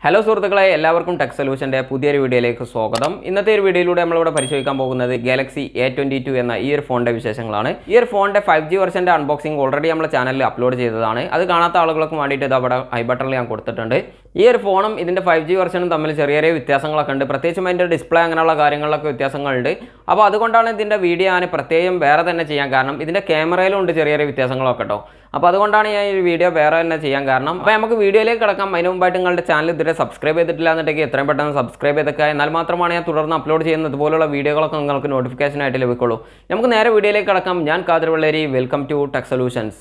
Hello സുഹൃത്തുക്കളെ, എല്ലാവർക്കും tech സൊല്യൂഷൻ്റെ പുതിയൊരു വീഡിയോയിലേക്ക് സ്വാഗതം. ഇന്നത്തെ ഒരു വീഡിയോയിലൂടെ നമ്മളിവിടെ പരിശോധിക്കാൻ പോകുന്നത് ഗാലക്സി A22 എന്ന ഈ ഒരു ഫോണിൻ്റെ വിശേഷങ്ങളാണ്. ഈ ഒരു ഫോണിൻ്റെ 5G വെർഷൻ്റെ അൺബോക്സിംഗ് ഓൾറെഡി നമ്മുടെ ചാനലിൽ അപ്ലോഡ് ചെയ്തതാണ്. അത് കാണാത്ത ആളുകൾക്ക് വേണ്ടിയിട്ട് ഇത് അവിടെ ഐ ബട്ടണിൽ ഞാൻ കൊടുത്തിട്ടുണ്ട്. ഈ ഒരു ഫോണും ഇതിൻ്റെ 5G വെർഷനും തമ്മിൽ ചെറിയ ചെറിയ വ്യത്യാസങ്ങളൊക്കെ ഉണ്ട്. പ്രത്യേകിച്ചും അതിൻ്റെ ഡിസ്പ്ലേ അങ്ങനെയുള്ള കാര്യങ്ങളിലൊക്കെ വ്യത്യാസങ്ങളുണ്ട്. അപ്പോൾ അതുകൊണ്ടാണ് ഇതിൻ്റെ വീഡിയോ ഞാൻ പ്രത്യേകം വേറെ തന്നെ ചെയ്യാൻ കാരണം. ഇതിൻ്റെ ക്യാമറയിലും ഉണ്ട് ചെറിയ ചെറിയ വ്യത്യാസങ്ങളൊക്കെ കേട്ടോ. അപ്പോൾ അതുകൊണ്ടാണ് ഞാൻ ഈ വീഡിയോ വേറെ തന്നെ ചെയ്യാൻ കാരണം. അപ്പോൾ നമുക്ക് വീഡിയോയിലേക്ക് കിടക്കാം. അതിന് മുമ്പായിട്ട് നിങ്ങളുടെ ചാനൽ ഇതുവരെ സബ്സ്ക്രൈബ് ചെയ്തിട്ടില്ല എന്നുണ്ടെങ്കിൽ എത്രയും പെട്ടെന്ന് സബ്സ്ക്രൈബ് ചെയ്തൊക്കെ, എന്നാൽ മാത്രമാണ് ഞാൻ തുടർന്ന് അപ്ലോഡ് ചെയ്യുന്നത് ഇതുപോലുള്ള വീഡിയോകളൊക്കെ നിങ്ങൾക്ക് നോട്ടിഫിക്കേഷൻ ആയിട്ട് ലഭിക്കുള്ളൂ. നമുക്ക് നേരെ വീഡിയോയിലേക്ക് കിടക്കാം. ഞാൻ Khader Velleri, welcome to tech solutions.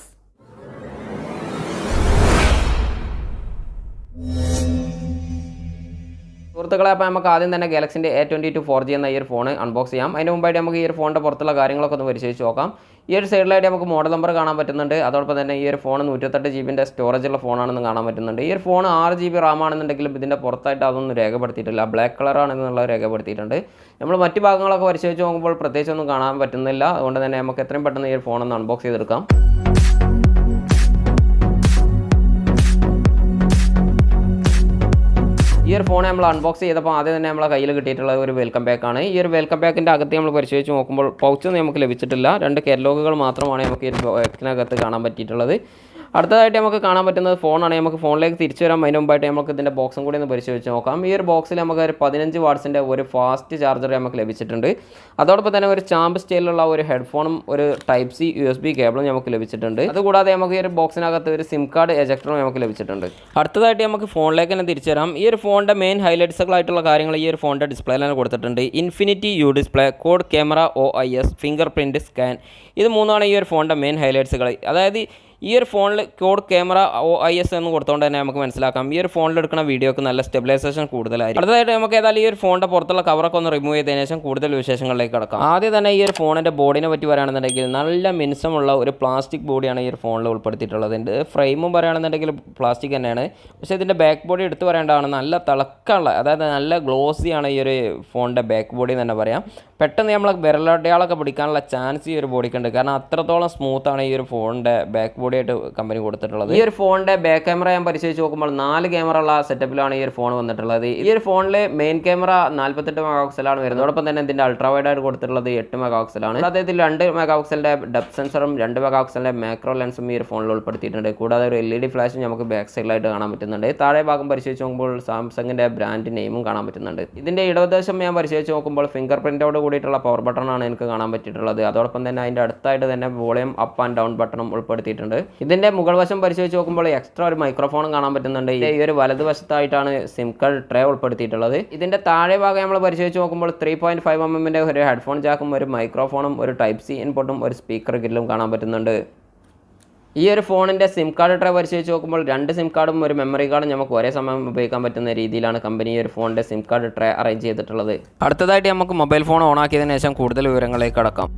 സുഹൃത്തുക്കളെ, അപ്പോൾ നമുക്ക് ആദ്യം തന്നെ ഗാലക്സിൻ്റെ A22 4G എന്ന ഈ ഒരു ഫോൺ അൺബോക്സ് ചെയ്യാം. അതിന് മുമ്പായിട്ട് നമുക്ക് ഈ ഒരു ഫോണിൻ്റെ പുറത്തുള്ള കാര്യങ്ങളൊക്കെ ഒന്ന് പരിശോധിച്ച് നോക്കാം. ഈ ഒരു സൈഡിലായിട്ട് നമുക്ക് മോഡൽ നമ്പർ കാണാൻ പറ്റുന്നുണ്ട്. അതോടൊപ്പം തന്നെ ഈ ഒരു ഫോൺ 128 GB സ്റ്റോറേജ് ഉള്ള ഫോണാണെന്ന് കാണാൻ പറ്റുന്നുണ്ട്. ഈ ഒരു ഫോൺ 6 GB RAM ആണെന്നുണ്ടെങ്കിലും ഇതിൻ്റെ പുറത്തായിട്ട് അതൊന്നും രേഖപ്പെടുത്തിയിട്ടില്ല. ബ്ലാക്ക് കളറാണെന്നുള്ളത് രേഖപ്പെടുത്തിയിട്ടുണ്ട്. നമ്മൾ മറ്റ് ഭാഗങ്ങളൊക്കെ പരിശോധിച്ച് നോക്കുമ്പോൾ പ്രത്യേകിച്ചൊന്നും കാണാൻ പറ്റുന്നില്ല. അതുകൊണ്ട് തന്നെ നമുക്ക് എത്രയും പെട്ടെന്ന് ഈ ഒരു ഫോണൊന്ന് അൺബോക്സ് ചെയ്തെടുക്കാം. ഈ ഒരു ഫോൺ നമ്മൾ അൺബോക്സ് ചെയ്തപ്പോൾ ആദ്യം തന്നെ നമ്മളെ കയ്യിൽ കിട്ടിയിട്ടുള്ള ഒരു വെൽക്കം പാക്കാണ്. ഈ ഒരു വെൽക്കം പാക്കിൻ്റെ അകത്ത് നമ്മൾ പരിശോധിച്ച് നോക്കുമ്പോൾ പൗച്ചൊന്നും നമുക്ക് ലഭിച്ചിട്ടില്ല. 2 കാറ്റലോഗുകൾ മാത്രമാണ് നമുക്ക് ഈ ഒരു പാക്കിനകത്ത് കാണാൻ പറ്റിയിട്ടുള്ളത്. അടുത്തതായിട്ട് നമുക്ക് കാണാൻ പറ്റുന്നത് ഫോണാണ്. നമുക്ക് ഫോണിലേക്ക് തിരിച്ചു വരാം. അതിന് മുമ്പായിട്ട് നമുക്ക് ഇതിൻ്റെ ബോക്സും കൂടി ഒന്ന് പരിശോധിച്ച് നോക്കാം. ഈ ഒരു ബോക്സിൽ നമുക്ക് ഒരു 15 വാട്ട്സിൻ്റെ ഒരു ഫാസ്റ്റ് ചാർജർ നമുക്ക് ലഭിച്ചിട്ടുണ്ട്. അതോടൊപ്പം തന്നെ ഒരു ചാമ്പ് സ്റ്റൈലുള്ള ഒരു ഹെഡ്ഫോണും ഒരു ടൈപ്പ് C USB കേബിളും നമുക്ക് ലഭിച്ചിട്ടുണ്ട്. അതുകൂടാതെ നമുക്ക് ഈ ഒരു ബോക്സിനകത്ത് ഒരു സിം കാർഡ് എജക്ടറും നമുക്ക് ലഭിച്ചിട്ടുണ്ട്. അടുത്തതായിട്ട് നമുക്ക് ഫോണിലേക്ക് തന്നെ തിരിച്ചു വരാം. ഈ ഒരു ഫോണിൻ്റെ മെയിൻ ഹൈലൈറ്റ്സുകളായിട്ടുള്ള കാര്യങ്ങൾ ഈ ഒരു ഫോണിൻ്റെ ഡിസ്പ്ലേയിൽ തന്നെ കൊടുത്തിട്ടുണ്ട്. Infinity U display, quad camera OIS, fingerprint scan, ഇത് മൂന്നാണ് ഈ ഒരു ഫോണിൻ്റെ മെയിൻ ഹൈലൈറ്റ്സുകൾ. അതായത് ഈ ഒരു ഫോണിൽ കോഡ് ക്യാമറ OIS എന്ന് കൊടുത്തുകൊണ്ട് തന്നെ നമുക്ക് മനസ്സിലാക്കാം ഈ ഒരു ഫോണിൽ എടുക്കുന്ന വീഡിയോക്ക് നല്ല സ്റ്റെബിലൈസേഷൻ കൂടുതലായിരിക്കും. അടുത്തതായിട്ട് നമുക്ക് ഏതായാലും ഈ ഒരു ഫോണിൻ്റെ പുറത്തുള്ള കവറൊക്കെ ഒന്ന് റിമൂവ് ചെയ്തതിനു ശേഷം കൂടുതൽ വിശേഷങ്ങളിലേക്ക് കിടക്കാം. ആദ്യം തന്നെ ഈ ഒരു ഫോണിൻ്റെ ബോഡിനെ പറ്റി പറയുകയാണെന്നുണ്ടെങ്കിൽ നല്ല മിനുസമുള്ള ഒരു പ്ലാസ്റ്റിക് ബോഡിയാണ് ഈ ഒരു ഫോണിൽ ഉൾപ്പെടുത്തിയിട്ടുള്ളത്. ഇതിൻ്റെ ഫ്രെയിമും പറയുകയാണെന്നുണ്ടെങ്കിൽ പ്ലാസ്റ്റിക് തന്നെയാണ്. പക്ഷേ ഇതിൻ്റെ ബാക്ക് ബോഡി എടുത്ത് പറയേണ്ടതാണ് നല്ല തിളക്കമുള്ള, അതായത് നല്ല ഗ്ലോസിയാണ് ഈ ഒരു ഫോണിൻ്റെ ബാക്ക് ബോഡി എന്ന് തന്നെ പറയാം. പെട്ടെന്ന് നമ്മൾ വിരലടയാളൊക്കെ പിടിക്കാനുള്ള ചാൻസ് ഈ ഒരു ബോഡിക്കുണ്ട്. കാരണം അത്രത്തോളം സ്മൂത്താണ് ഈ ഒരു ഫോണിൻ്റെ ബാക്ക് ബോഡി ആയിട്ട് കമ്പനി കൊടുത്തിട്ടുള്ളത്. ഈ ഒരു ഫോണിൻ്റെ ബാക്ക് ക്യാമറ ഞാൻ പരിശോധിച്ച് നോക്കുമ്പോൾ 4 ക്യാമറ ഉള്ള സെറ്റപ്പിലാണ് ഈ ഒരു ഫോൺ വന്നിട്ടുള്ളത്. ഈ ഒരു ഫോണിൽ മെയിൻ ക്യാമറ 48 മെഗാപിക്സലാണ് വരുന്നത്. അതോടൊപ്പം തന്നെ ഇതിൻ്റെ അൾട്രാ വൈഡ് ആയിട്ട് കൊടുത്തിട്ടുള്ളത് 8 മെഗാപിക്സലാണ്. അതായത് 2 മെഗാപിക്സലിൻ്റെ ഡെപ്ത് സെൻസറും 2 മെഗാപിക്സലിൻ്റെ മാക്രോ ലെൻസും ഈ ഒരു ഫോണിൽ ഉൾപ്പെടുത്തിയിട്ടുണ്ട്. കൂടാതെ ഒരു LED ഫ്ലാഷും നമുക്ക് ബാക്ക് സൈഡിലായിട്ട് കാണാൻ പറ്റുന്നുണ്ട്. താഴെ ഭാഗം പരിശോധിച്ച് നോക്കുമ്പോൾ സാംസങ്ങിൻ്റെ ബ്രാൻഡ് നെയിമും കാണാൻ പറ്റുന്നുണ്ട്. ഇതിൻ്റെ ഇടതുവശം ഞാൻ പരിശോധിച്ച് നോക്കുമ്പോൾ ഫിംഗർ പ്രിൻറ്റോട് കൂടിയിട്ടുള്ള പവർ ബട്ടണാണ് എനിക്ക് കാണാൻ പറ്റിയിട്ടുള്ളത്. അതോടൊപ്പം തന്നെ അതിൻ്റെ അടുത്തായിട്ട് തന്നെ വോളിയം അപ്പ് ആൻഡ് ഡൗൺ ബട്ടണും ഉൾപ്പെടുത്തിയിട്ടുണ്ട്. ഇതിൻ്റെ മുകൾ വശം പരിശോധിച്ച് നോക്കുമ്പോൾ എക്സ്ട്രാ ഒരു മൈക്രോഫോണും കാണാൻ പറ്റുന്നുണ്ട്. ഈ ഒരു വലതുവശത്തായിട്ടാണ് സിം കാർഡ് ട്രേ ഉൾപ്പെടുത്തിയിട്ടുള്ളത്. ഇതിൻ്റെ താഴെ ഭാഗം നമ്മൾ പരിശോധിച്ച് നോക്കുമ്പോൾ 3.5 mm ഒരു ഹെഡ്ഫോൺ ജാക്കും ഒരു മൈക്രോഫോണും ഒരു ടൈപ്പ് C ഇൻപുട്ടും ഒരു സ്പീക്കർ ഗ്രില്ലും കാണാൻ പറ്റുന്നുണ്ട്. ഈ ഒരു ഫോണിൻ്റെ സിം കാർഡ് ട്രേ പരിശോധിച്ച് നോക്കുമ്പോൾ 2 സിം കാർഡും ഒരു മെമ്മറി കാർഡും നമുക്ക് ഒരേ സമയം ഉപയോഗിക്കാൻ പറ്റുന്ന രീതിയിലാണ് കമ്പനി ഈ ഒരു ഫോണിൻ്റെ സിം കാർഡ് ട്രേ അറേഞ്ച് ചെയ്തിട്ടുള്ളത്. അടുത്തതായിട്ട് നമുക്ക് മൊബൈൽ ഫോൺ ഓൺ ആക്കിയതിനു ശേഷം കൂടുതൽ വിവരങ്ങളിലേക്ക് കടക്കാം.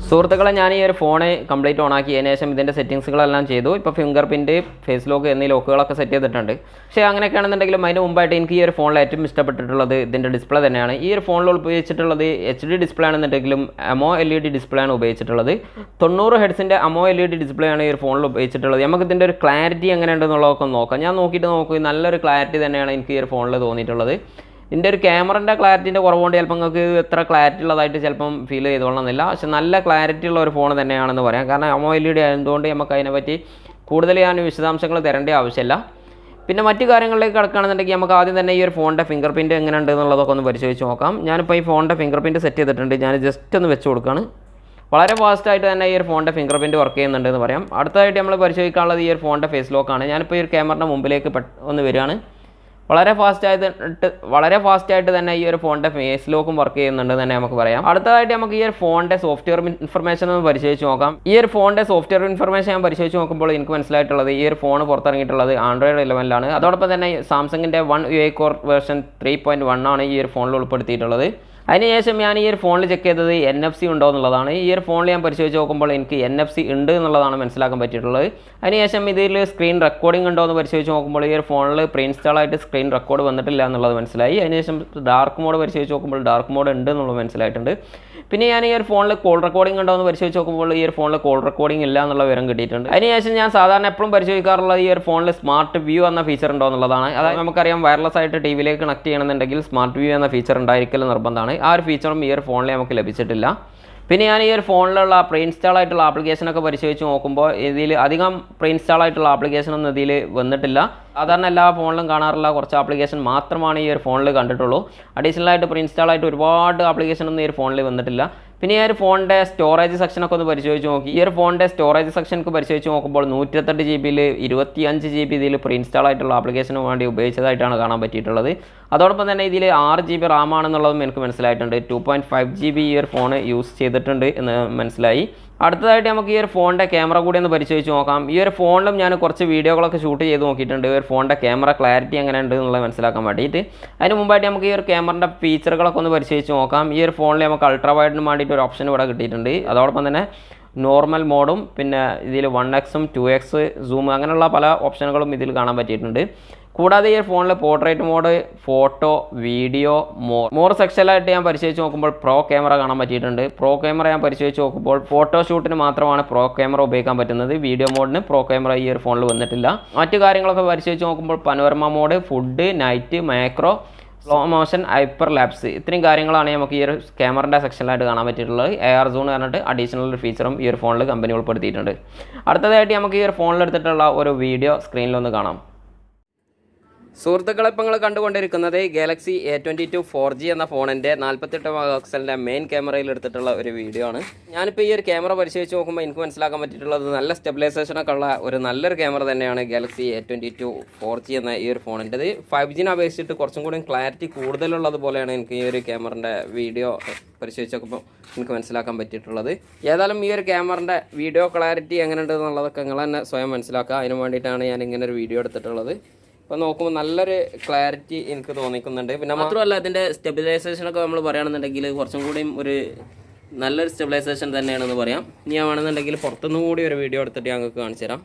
സുഹൃത്തുക്കളെ, ഞാൻ ഈ ഒരു ഫോണ് കംപ്ലീറ്റ് ഓൺ ആക്കിയതിനു ശേഷം ഇതിൻ്റെ സെറ്റിങ്സുകളെല്ലാം ചെയ്തു. ഇപ്പോൾ ഫിംഗർ പ്രിൻറ്റ്, ഫേസ് ലോക്ക് എന്നീ ലോക്കുകളൊക്കെ സെറ്റ് ചെയ്തിട്ടുണ്ട്. പക്ഷേ അങ്ങനെയൊക്കെയാണെന്നുണ്ടെങ്കിലും അതിന് മുമ്പായിട്ട് എനിക്ക് ഈ ഒരു ഫോണിൽ ഏറ്റവും ഇഷ്ടപ്പെട്ടിട്ടുള്ളത് ഇതിൻ്റെ ഡിസ്പ്ലേ തന്നെയാണ്. ഈ ഒരു ഫോണിൽ ഉപയോഗിച്ചിട്ടുള്ളത് HD ഡിസ്പ്ലേ ആണെന്നുണ്ടെങ്കിലും AMOLED ഡിസ്പ്ലേ ആണ് ഉപയോഗിച്ചിട്ടുള്ളത്. 90 ഹെർട്സിൻ്റെ AMOLED ഡിസ്പ്ലേ ആണ് ഈ ഒരു ഫോണിൽ ഉപയോഗിച്ചിട്ടുള്ളത്. നമുക്ക് ഇതിൻ്റെ ഒരു ക്ലാരിറ്റി എങ്ങനെയുണ്ടെന്നുള്ളതൊക്കെ നോക്കാം. ഞാൻ നോക്കിയിട്ട് നോക്കി നല്ലൊരു ക്ലാരിറ്റി തന്നെയാണ് എനിക്ക് ഈ ഒരു ഫോണിൽ തോന്നിയിട്ടുള്ളത്. ഇതിൻ്റെ ഒരു ക്യാമറൻ്റെ ക്ലാരിറ്റിൻ്റെ കുറവുകൊണ്ട് ചിലപ്പോൾ നിങ്ങൾക്ക് എത്ര ക്ലാരിറ്റി ഉള്ളതായിട്ട് ചിലപ്പം ഫീൽ ചെയ്തോളണമെന്നില്ല. പക്ഷെ നല്ല ക്ലാരിറ്റി ഉള്ള ഒരു ഫോൺ തന്നെയാണെന്ന് പറയാം. കാരണം AMOLED ആയതുകൊണ്ട് നമുക്ക് അതിനെപ്പറ്റി കൂടുതൽ ഞാൻ വിശദാംശങ്ങൾ തരേണ്ട ആവശ്യമില്ല. പിന്നെ മറ്റു കാര്യങ്ങളിലേക്ക് കിടക്കുകയാണെന്നുണ്ടെങ്കിൽ നമുക്ക് ആദ്യം തന്നെ ഈ ഒരു ഫോണിൻ്റെ ഫിംഗർ പ്രിൻറ്റ് എങ്ങനെ ഉണ്ട് എന്നുള്ളതൊക്കെ ഒന്ന് പരിശോധിച്ച് നോക്കാം. ഞാനിപ്പോൾ ഈ ഫോണിൻ്റെ ഫിംഗർ പ്രിൻറ്റ് സെറ്റ് ചെയ്തിട്ടുണ്ട്. ഞാൻ ജസ്റ്റ് ഒന്ന് വെച്ച് കൊടുക്കുകയാണ്. വളരെ ഫാസ്റ്റായിട്ട് തന്നെ ഈ ഒരു ഫോണിൻ്റെ ഫിംഗർ പ്രിൻറ്റ് വർക്ക് ചെയ്യുന്നുണ്ടെന്ന് പറയാം. അടുത്തതായിട്ട് നമ്മൾ പരിശോധിക്കാനുള്ളത് ഈ ഒരു ഫോണിൻ്റെ ഫേസ് ലോക്കാണ്. ഞാനിപ്പോൾ ഈ ഒരു ക്യാമറയുടെ മുമ്പിലേക്ക് ഒന്ന് വരികയാണ്. വളരെ ഫാസ്റ്റായിട്ട് തന്നെ ഈ ഒരു ഫോണിൻ്റെ ഫേസ് ലോക്കും വർക്ക് ചെയ്യുന്നുണ്ട് തന്നെ നമുക്ക് പറയാം. അടുത്തതായിട്ട് നമുക്ക് ഈ ഒരു ഫോണിൻ്റെ സോഫ്റ്റ്വെയർ ഇൻഫർമേഷൻ ഒന്ന് പരിശോധിച്ച് നോക്കാം. ഈ ഒരു ഫോണിൻ്റെ സോഫ്റ്റ്വെയർ ഇൻഫർമേഷൻ ഞാൻ പരിശോധിച്ച് നോക്കുമ്പോൾ എനിക്ക് മനസ്സിലായിട്ടുള്ളത് ഈ ഒരു ഫോൺ പുറത്തിറങ്ങിയിട്ടുള്ളത് Android 11 അതോടൊപ്പം തന്നെ സാംസങ്ങിൻ്റെ One UI Core വേർഷൻ 3.1 ആണ് ഈ ഒരു ഫോണിൽ ഉൾപ്പെടുത്തിയിട്ടുള്ളത്. അതിനുശേഷം ഞാൻ ഈ ഒരു ഫോണിൽ ചെക്ക് ചെയ്തത് NFC ഉണ്ടോ എന്നുള്ളതാണ്. ഈ ഒരു ഫോണിൽ ഞാൻ പരിശോധിച്ച് നോക്കുമ്പോൾ എനിക്ക് NFC ഉണ്ട് എന്നുള്ളതാണ് മനസ്സിലാക്കാൻ പറ്റിയിട്ടുള്ളത്. അതിനുശേഷം ഇതിൽ സ്ക്രീൻ റെക്കോർഡിംഗ് ഉണ്ടോ എന്ന് പരിശോധിച്ച് നോക്കുമ്പോൾ ഈ ഒരു ഫോണിൽ പ്രീ ഇൻസ്റ്റാൾ ആയിട്ട് സ്ക്രീൻ റെക്കോർഡ് വന്നിട്ടില്ല എന്നുള്ളത് മനസ്സിലായി. അതിനുശേഷം ഡാർക്ക് മോഡ് പരിശോധിച്ച് നോക്കുമ്പോൾ ഡാർക്ക് മോഡ് ഉണ്ട് എന്നുള്ളത് മനസ്സിലായിട്ടുണ്ട്. പിന്നെ ഞാൻ ഈ ഒരു ഫോണിൽ കോൾ റെക്കോർഡിംഗ് ഉണ്ടോ എന്ന് പരിശോധിച്ച് നോക്കുമ്പോൾ ഈ ഒരു ഫോണിൽ കോൾ റെക്കോർഡിംഗ് ഇല്ല എന്നുള്ള വിവരം കിട്ടിയിട്ടുണ്ട്. അതിനുശേഷം ഞാൻ സാധാരണ എപ്പോഴും പരിശോധിക്കാറുള്ളത് ഈ ഒരു ഫോണിൽ സ്മാർട്ട് വ്യൂ എന്ന ഫീച്ചർ ഉണ്ടോ എന്നുള്ളതാണ്. അതായത് നമുക്കറിയാം വയർലെസ് ആയിട്ട് ടി വിയിലേക്ക് കണക്ട് ചെയ്യണമെന്നുണ്ടെങ്കിൽ സ്മാർട്ട് വ്യൂ എന്ന ഫീച്ചർ ഉണ്ടായിരിക്കൽ നിർബന്ധമാണ്. ആ ഒരു ഫീച്ചറും ഈ ഒരു ഫോണിൽ നമുക്ക് ലഭിച്ചിട്ടില്ല. പിന്നെ ഞാൻ ഈ ഒരു ഫോണിലുള്ള പ്രീ ഇൻസ്റ്റാൾ ആയിട്ടുള്ള ആപ്ലിക്കേഷനൊക്കെ പരിശോധിച്ച് നോക്കുമ്പോൾ ഇതിൽ അധികം പ്രീ ഇൻസ്റ്റാൾ ആയിട്ടുള്ള ആപ്ലിക്കേഷനൊന്നും ഇതിൽ വന്നിട്ടില്ല. സാധാരണ എല്ലാ ഫോണിലും കാണാറുള്ള കുറച്ച് ആപ്ലിക്കേഷൻ മാത്രമാണ് ഈ ഒരു ഫോണിൽ കണ്ടിട്ടുള്ളൂ. അഡീഷണൽ ആയിട്ട് പ്രീ ഇൻസ്റ്റാൾ ആയിട്ട് ഒരുപാട് ആപ്ലിക്കേഷനൊന്നും ഈ ഒരു ഫോണിൽ വന്നിട്ടില്ല. പിന്നെ ഈ ഒരു ഫോണിൻ്റെ സ്റ്റോറേജ് സെക്ഷനൊക്കെ ഒന്ന് പരിശോധിച്ച് നോക്കി. ഈ ഒരു ഫോണിൻ്റെ സ്റ്റോറേജ് സെക്ഷനൊക്കെ പരിശോധിച്ച് നോക്കുമ്പോൾ 128 GB 25 GB ഇതിൽ പ്രീ ഇൻസ്റ്റാൾ ആയിട്ടുള്ള ആപ്ലിക്കേഷന് വേണ്ടി ഉപയോഗിച്ചതായിട്ടാണ് കാണാൻ പറ്റിയിട്ടുള്ളത്. അതോടൊപ്പം തന്നെ ഇതിൽ 6 GB റാം ആണെന്നുള്ളതും എനിക്ക് മനസ്സിലായിട്ടുണ്ട്. 2.5 GB ഈ ഒരു ഫോൺ യൂസ് ചെയ്തിട്ടുണ്ട് എന്ന് മനസ്സിലായി. അടുത്തതായിട്ട് നമുക്ക് ഈ ഒരു ഫോണിൻ്റെ ക്യാമറ കൂടി ഒന്ന് പരിശോധിച്ച് നോക്കാം. ഈ ഒരു ഫോണിലും ഞാൻ കുറച്ച് വീഡിയോകളൊക്കെ ഷൂട്ട് ചെയ്ത് നോക്കിയിട്ടുണ്ട്. ഈ ഒരു ഫോണിൻ്റെ ക്യാമറ ക്ലാരിറ്റി എങ്ങനെ ഉണ്ട് എന്നുള്ളത് മനസ്സിലാക്കാൻ വേണ്ടിയിട്ട്. അതിന് മുമ്പായിട്ട് നമുക്ക് ഈ ഒരു ക്യാമറയുടെ ഫീച്ചറുകളൊക്കെ ഒന്ന് പരിശോധിച്ച് നോക്കാം. ഈ ഒരു ഫോണിൽ നമുക്ക് അൾട്രാ വൈഡിന് വേണ്ടിയിട്ട് ഒരു ഓപ്ഷൻ ഇവിടെ കിട്ടിയിട്ടുണ്ട്. അതോടൊപ്പം തന്നെ നോർമൽ മോഡും പിന്നെ ഇതിൽ 1x 2x സൂം അങ്ങനെയുള്ള പല ഓപ്ഷനുകളും ഇതിൽ കാണാൻ പറ്റിയിട്ടുണ്ട്. കൂടാതെ ഈ ഫോണിൽ portrait mode, photo, video, more സെക്ഷനായിട്ട് ഞാൻ പരിശോധിച്ച് നോക്കുമ്പോൾ പ്രോ ക്യാമറ കാണാൻ പറ്റിയിട്ടുണ്ട്. പ്രോ ക്യാമറ ഞാൻ പരിശോധിച്ച് നോക്കുമ്പോൾ ഫോട്ടോ ഷൂട്ടിന് മാത്രമാണ് പ്രോ ക്യാമറ ഉപയോഗിക്കാൻ പറ്റുന്നത്. വീഡിയോ മോഡിന് പ്രോ ക്യാമറ ഈ ഒരു ഫോണിൽ വന്നിട്ടില്ല. മറ്റു കാര്യങ്ങളൊക്കെ പരിശോധിച്ച് നോക്കുമ്പോൾ panorama mode, food, night, macro, slow motion, hyperlapse ഇത്രയും കാര്യങ്ങളാണ് നമുക്ക് ഈ ഒരു ക്യാമറയുടെ സെക്ഷനിലായിട്ട് കാണാൻ പറ്റിയിട്ടുള്ളത്. AR സോൺ പറഞ്ഞിട്ട് അഡീഷണൽ ഒരു ഫീച്ചറും ഈ ഒരു ഫോണിൽ കമ്പനി ഉൾപ്പെടുത്തിയിട്ടുണ്ട്. അടുത്തതായിട്ട് നമുക്ക് ഈ ഒരു ഫോണിൽ എടുത്തിട്ടുള്ള ഒരു വീഡിയോ സ്ക്രീനിലൊന്ന് കാണാം. സുഹൃത്തുക്കളെ, ഇപ്പോൾ നിങ്ങൾ കണ്ടുകൊണ്ടിരിക്കുന്നത് ഗാലക്സി A22 4G എന്ന ഫോണിൻ്റെ 48 മെഗാപിക്സലിൻ്റെ മെയിൻ ക്യാമറയിൽ എടുത്തിട്ടുള്ള ഒരു വീഡിയോ ആണ്. ഞാനിപ്പോൾ ഈ ഒരു ക്യാമറ പരിശോധിച്ച് നോക്കുമ്പോൾ എനിക്ക് മനസ്സിലാക്കാൻ പറ്റിയിട്ടുള്ളത് നല്ല സ്റ്റെബിലൈസേഷനൊക്കെ ഉള്ള ഒരു നല്ലൊരു ക്യാമറ തന്നെയാണ് ഗാലക്സി A22 4G എന്ന ഈ ഒരു ഫോണിൻ്റെത്. 5G അപേക്ഷിച്ചിട്ട് കുറച്ചും കൂടി ക്ലാരിറ്റി കൂടുതലുള്ളതുപോലെയാണ് എനിക്ക് ഈ ഒരു ക്യാമറൻ്റെ വീഡിയോ പരിശോധിച്ച് നോക്കുമ്പോൾ എനിക്ക് മനസ്സിലാക്കാൻ പറ്റിയിട്ടുള്ളത്. ഏതായാലും ഈ ഒരു ക്യാമറൻ്റെ വീഡിയോ ക്ലാരിറ്റി എങ്ങനെയുണ്ട് എന്നുള്ളതൊക്കെ നിങ്ങൾ തന്നെ സ്വയം മനസ്സിലാക്കുക. അതിന് വേണ്ടിയിട്ടാണ് ഞാൻ ഇങ്ങനെ ഒരു വീഡിയോ എടുത്തിട്ടുള്ളത്. ഇപ്പോൾ നോക്കുമ്പോൾ നല്ലൊരു ക്ലാരിറ്റി എനിക്ക് തോന്നിക്കുന്നുണ്ട്. പിന്നെ മാത്രമല്ല ഇതിൻ്റെ സ്റ്റെബിലൈസേഷനൊക്കെ നമ്മൾ പറയുകയാണെന്നുണ്ടെങ്കിൽ കുറച്ചും കൂടിയും ഒരു നല്ലൊരു സ്റ്റെബിലൈസേഷൻ തന്നെയാണെന്ന് പറയാം. ഇനി വേണമെന്നുണ്ടെങ്കിൽ പുറത്തുനിന്ന് കൂടി ഒരു വീഡിയോ എടുത്തിട്ട് ഞങ്ങൾക്ക് കാണിച്ചു തരാം.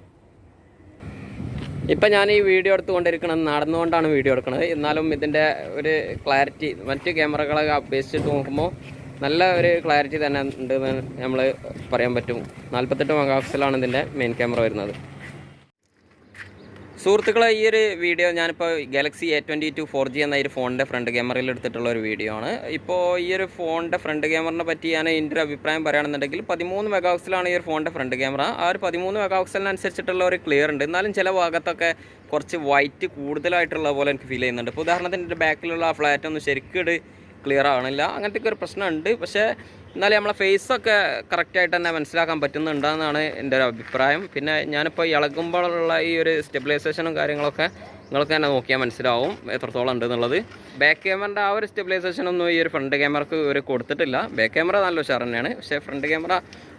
ഇപ്പം ഞാൻ ഈ വീഡിയോ എടുത്തുകൊണ്ടിരിക്കുന്നത് നടന്നുകൊണ്ടാണ് വീഡിയോ എടുക്കുന്നത്. എന്നാലും ഇതിൻ്റെ ഒരു ക്ലാരിറ്റി മറ്റ് ക്യാമറകളെ അപേക്ഷിച്ചിട്ട് നോക്കുമ്പോൾ നല്ല ഒരു ക്ലാരിറ്റി തന്നെ ഉണ്ടെന്ന് നമ്മൾ പറയാൻ പറ്റും. 48 മെഗാപിക്സലാണ് ഇതിൻ്റെ മെയിൻ ക്യാമറ വരുന്നത്. സുഹൃത്തുക്കളെ, ഈ ഒരു വീഡിയോ ഞാനിപ്പോൾ ഗാലക്സി A22 4G എന്ന ഈ ഒരു ഫോണിൻ്റെ ഫ്രണ്ട് ക്യാമറയിൽ എടുത്തിട്ടുള്ള ഒരു വീഡിയോ ആണ്. ഇപ്പോൾ ഈ ഒരു ഫോണിൻ്റെ ഫ്രണ്ട് ക്യാമറിനെ പറ്റി ഞാൻ എൻ്റെ ഒരു അഭിപ്രായം പറയുകയാണെന്നുണ്ടെങ്കിൽ 13 മെഗാപിക്സലാണ് ഈ ഒരു ഫോണിൻ്റെ ഫ്രണ്ട് ക്യാമറ. ആ ഒരു 13 മെഗാപിക്സലിനനുസരിച്ചിട്ടുള്ള ഒരു ക്ലിയർ ഉണ്ട്. എന്നാലും ചില ഭാഗത്തൊക്കെ കുറച്ച് വൈറ്റ് കൂടുതലായിട്ടുള്ള പോലെ എനിക്ക് ഫീൽ ചെയ്യുന്നുണ്ട്. ഇപ്പോൾ ഉദാഹരണത്തിന് എൻ്റെ ബാക്കിലുള്ള ആ ഫ്ലാറ്റ് ഒന്നും ശരിക്കും ക്ലിയർ ആവണില്ല. അങ്ങനത്തെ ഒരു പ്രശ്നമുണ്ട്. പക്ഷേ എന്നാലും നമ്മളെ ഫേസൊക്കെ കറക്റ്റായിട്ട് തന്നെ മനസ്സിലാക്കാൻ പറ്റുന്നുണ്ടെന്നാണ് എൻ്റെ ഒരു അഭിപ്രായം. പിന്നെ ഞാനിപ്പോൾ ഇളകുമ്പോഴുള്ള ഈ ഒരു സ്റ്റെബിലൈസേഷനും കാര്യങ്ങളൊക്കെ നിങ്ങൾക്ക് തന്നെ നോക്കിയാൽ മനസ്സിലാവും എത്രത്തോളം ഉണ്ട് എന്നുള്ളത്. ബാക്ക് ക്യാമറൻ്റെ ആ ഒരു സ്റ്റെബിലൈസേഷനൊന്നും ഈ ഒരു ഫ്രണ്ട് ക്യാമറക്ക് ഒരു കൊടുത്തിട്ടില്ല. ബാക്ക് ക്യാമറ നല്ല ഉഷാർ തന്നെയാണ്. പക്ഷേ ഫ്രണ്ട് ക്യാമറ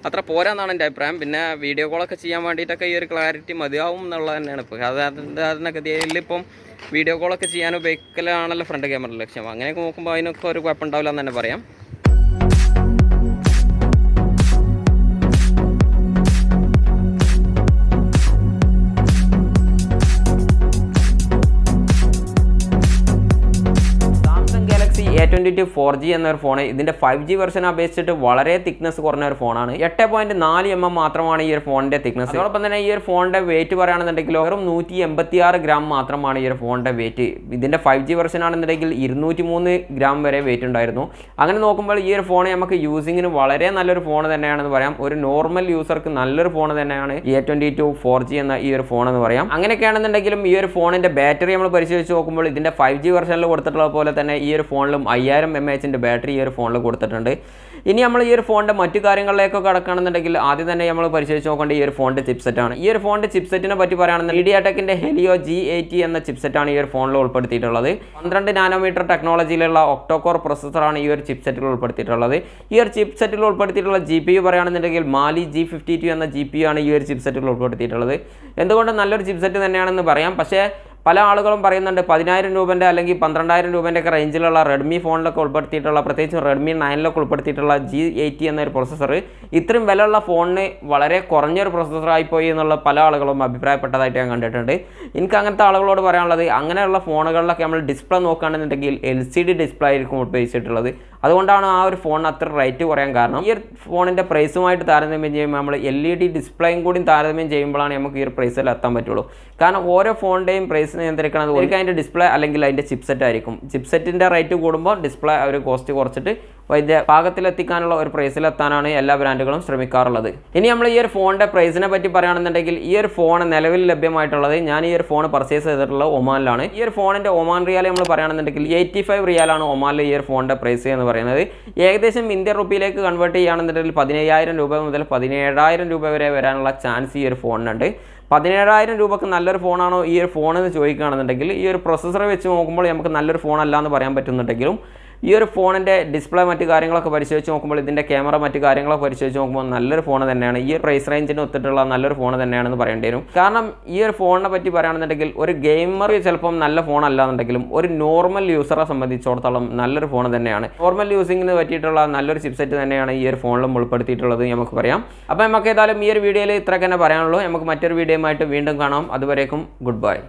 അത്ര പോരാന്നാണ് എൻ്റെ അഭിപ്രായം. പിന്നെ വീഡിയോ കോളൊക്കെ ചെയ്യാൻ വേണ്ടിയിട്ടൊക്കെ ഈ ഒരു ക്ലാരിറ്റി മതിയാവും എന്നുള്ളത് തന്നെയാണ്. ഇപ്പോൾ സാധാരണഗതിയിൽ ഇപ്പം വീഡിയോ കോളൊക്കെ ചെയ്യാൻ ഉപയോഗിക്കലാണല്ലോ ഫ്രണ്ട് ക്യാമറ ലക്ഷ്യം. അങ്ങനെയൊക്കെ നോക്കുമ്പോൾ അതിനൊക്കെ ഒരു കുഴപ്പമുണ്ടാവില്ല എന്ന് തന്നെ പറയാം. A22 4G എന്നൊരു ഫോൺ ഇതിൻ്റെ 5G വെർഷൻ അപേക്ഷിച്ചിട്ട് വളരെ തിക്നെസ് കുറഞ്ഞ ഒരു ഫോണാണ്. 8.4 mm മാത്രമാണ് ഈ ഒരു ഫോണിൻ്റെ തിക്നെസ്. അതോടൊപ്പം തന്നെ ഈ ഒരു ഫോണിൻ്റെ വെയിറ്റ് പറയുകയാണെന്നുണ്ടെങ്കിൽ വെറും 186 ഗ്രാം മാത്രമാണ് ഈ ഒരു ഫോണിൻ്റെ വെയിറ്റ്. ഇതിൻ്റെ 5G വെർഷൻ ആണെന്നുണ്ടെങ്കിൽ 203 ഗ്രാം വരെ വെയിറ്റ് ഉണ്ടായിരുന്നു. അങ്ങനെ നോക്കുമ്പോൾ ഈ ഒരു ഫോൺ നമുക്ക് യൂസിങ്ങിന് വളരെ നല്ലൊരു ഫോൺ തന്നെയാണെന്ന് പറയാം. ഒരു നോർമൽ യൂസർക്ക് നല്ലൊരു ഫോൺ തന്നെയാണ് A22 4G എന്ന ഈ ഒരു ഫോൺ എന്ന് പറയാം. അങ്ങനെയൊക്കെയാണെന്നുണ്ടെങ്കിലും ഈ ഒരു ഫോണിൻ്റെ ബാറ്ററി നമ്മൾ പരിശോധിച്ച് നോക്കുമ്പോൾ ഇതിൻ്റെ 5G വെർഷനിൽ കൊടുത്തിട്ടുള്ള പോലെ തന്നെ ഈ ഒരു ഫോണിലും 5000 mAh ബാറ്ററി ഈ ഒരു ഫോണിൽ കൊടുത്തിട്ടുണ്ട്. ഇനി നമ്മൾ ഈ ഒരു ഫോണിൻ്റെ മറ്റു കാര്യങ്ങളിലേക്കൊക്കെ കടക്കുകയാണെന്നുണ്ടെങ്കിൽ ആദ്യം തന്നെ നമ്മൾ പരിശോധിച്ച് നോക്കേണ്ട ഈ ഒരു ഫോണിൻ്റെ ചിപ്സെറ്റാണ്. ഈ ഒരു ഫോണിൻ്റെ ചിപ്സെറ്റിനെ പറ്റി പറയുകയാണെന്നുണ്ടെങ്കിൽ MediaTekന്റെ Helio G80 എന്ന ചിപ്സെറ്റാണ് ഈ ഒരു ഫോണിൽ ഉൾപ്പെടുത്തിയിട്ടുള്ളത്. 12 നാനോമീറ്റർ ടെക്നോളജിയിലുള്ള ഒക്ടോകോർ പ്രൊസസ്സറാണ് ഈ ഒരു ചിപ്സെറ്റിൽ ഉൾപ്പെടുത്തിയിട്ടുള്ളത്. ഈ ഒരു ചിപ്സെറ്റിൽ ഉൾപ്പെടുത്തിയിട്ടുള്ള GPU പറയുകയാണെന്നുണ്ടെങ്കിൽ Mali G52 എന്ന GPU ആണ് ഈ ഒരു ചിപ്സെറ്റിൽ ഉൾപ്പെടുത്തിയിട്ടുള്ളത്. എന്തുകൊണ്ട് നല്ലൊരു ചിപ്സെറ്റ് തന്നെയാണെന്ന് പറയാം. പക്ഷേ പല ആളുകളും പറയുന്നുണ്ട് 10,000 രൂപൻ്റെ അല്ലെങ്കിൽ 12,000 രൂപൻ്റെ ഒക്കെ റേഞ്ചിലുള്ള റെഡ്മി ഫോണിലൊക്കെ ഉൾപ്പെടുത്തിയിട്ടുള്ള, പ്രത്യേകിച്ച് റെഡ്മി 9 ഉൾപ്പെടുത്തിയിട്ടുള്ള G80 എന്നൊരു പ്രൊസസ്സർ ഇത്രയും വിലയുള്ള ഫോണിന് വളരെ കുറഞ്ഞൊരു പ്രൊസസ്സറായിപ്പോയി എന്നുള്ള പല ആളുകളും അഭിപ്രായപ്പെട്ടതായിട്ട് ഞാൻ കണ്ടിട്ടുണ്ട്. എനിക്ക് അങ്ങനത്തെ ആളുകളോട് പറയാനുള്ളത്, അങ്ങനെയുള്ള ഫോണുകളിലൊക്കെ നമ്മൾ ഡിസ്പ്ലേ നോക്കുകയാണെന്നുണ്ടെങ്കിൽ LCD ഡിസ്പ്ലേ ആയിരിക്കും ഉപയോഗിച്ചിട്ടുള്ളത്. അതുകൊണ്ടാണ് ആ ഒരു ഫോണിന് അത്ര റേറ്റ് കുറയാൻ കാരണം. ഈ ഒരു ഫോണിൻ്റെ പ്രൈസുമായിട്ട് താരതമ്യം ചെയ്യുമ്പോൾ നമ്മൾ LED ഡിസ്പ്ലേയും കൂടി താരതമ്യം ചെയ്യുമ്പോഴാണ് നമുക്ക് ഈ ഒരു പ്രൈസിൽ എത്താൻ പറ്റുള്ളൂ. കാരണം ഓരോ ഫോണിൻ്റെയും പ്രൈസ് നിയന്ത്രിക്കുന്നത് ഒരിക്കൽ അതിൻ്റെ ഡിസ്പ്ലേ അല്ലെങ്കിൽ അതിൻ്റെ ചിപ്സെറ്റ് ആയിരിക്കും. ചിപ്സെറ്റിൻ്റെ റേറ്റ് കൂടുമ്പോൾ ഡിസ്പ്ലേ ഒരു കോസ്റ്റ് കുറച്ചിട്ട് അതിൻ്റെ പാകത്തിലെത്തിക്കാനുള്ള ഒരു പ്രൈസിലെത്താനാണ് എല്ലാ ബ്രാൻഡുകളും ശ്രമിക്കാറുള്ളത്. ഇനി നമ്മൾ ഈ ഒരു ഫോണിൻ്റെ പ്രൈസിനെ പറ്റി പറയുകയാണെന്നുണ്ടെങ്കിൽ ഈ ഒരു ഫോൺ നിലവിൽ ലഭ്യമായിട്ടുള്ളത്, ഞാൻ ഈ ഒരു ഫോൺ പർച്ചേസ് ചെയ്തിട്ടുള്ളത് ഒമാനിലാണ്. ഈ ഒരു ഫോണിൻ്റെ ഒമാൻ റിയാൽ നമ്മൾ പറയുകയാണെന്നുണ്ടെങ്കിൽ 85 റിയാലാണ് ഒമാനിൽ ഈ ഒരു ഫോണിൻ്റെ പ്രൈസ് എന്ന് പറയുന്നത്. ഏകദേശം ഇന്ത്യൻ റുപ്പിയിലേക്ക് കൺവേർട്ട് ചെയ്യുകയാണെന്നുണ്ടെങ്കിൽ 15,000 രൂപ മുതൽ 17,000 രൂപ വരെ വരാനുള്ള ചാൻസ് ഈ ഒരു ഫോണിനുണ്ട്. 17,000 രൂപക്ക് നല്ലൊരു ഫോണാണോ ഈ ഒരു ഫോൺ എന്ന് ചോദിക്കുകയാണെന്നുണ്ടെങ്കിൽ ഈ ഒരു പ്രൊസസ്സർ വെച്ച് നോക്കുമ്പോൾ നമുക്ക് നല്ലൊരു ഫോണല്ല എന്ന് പറയാൻ പറ്റുന്നുണ്ടെങ്കിലും ഈ ഒരു ഫോണിൻ്റെ ഡിസ്പ്ലേ മറ്റു കാര്യങ്ങളൊക്കെ പരിശോധിച്ച് നോക്കുമ്പോൾ ഇതിൻ്റെ ക്യാമറ മറ്റു കാര്യങ്ങളൊക്കെ പരിശോധിച്ച് നോക്കുമ്പോൾ നല്ലൊരു ഫോൺ തന്നെയാണ്. ഈ ഒരു പ്രൈസ് റേഞ്ചിന് ഒത്തിട്ടുള്ള നല്ലൊരു ഫോൺ തന്നെയാണെന്ന് പറയേണ്ടി വരും. കാരണം ഈ ഒരു ഫോണിനെ പറ്റി പറയുകയാണെന്നുണ്ടെങ്കിൽ ഒരു ഗെയിമർ ചിലപ്പം നല്ല ഫോൺ അല്ലാന്നുണ്ടെങ്കിലും ഒരു നോർമൽ യൂസറെ സംബന്ധിച്ചിടത്തോളം നല്ലൊരു ഫോൺ തന്നെയാണ്. നോർമൽ യൂസിങ്ങിന് പറ്റിയിട്ടുള്ള നല്ലൊരു ചിപ്സെറ്റ് തന്നെയാണ് ഈ ഒരു ഫോണിലും ഉൾപ്പെടുത്തിയിട്ടുള്ളത് നമുക്ക് പറയാം. അപ്പോൾ നമുക്ക് ഏതായാലും ഈ ഒരു വീഡിയോയിൽ ഇത്രയൊക്കെ തന്നെ പറയാനുള്ളൂ. നമുക്ക് മറ്റൊരു വീഡിയോയുമായിട്ട് വീണ്ടും കാണാം. അതുവരേക്കും ഗുഡ് ബൈ.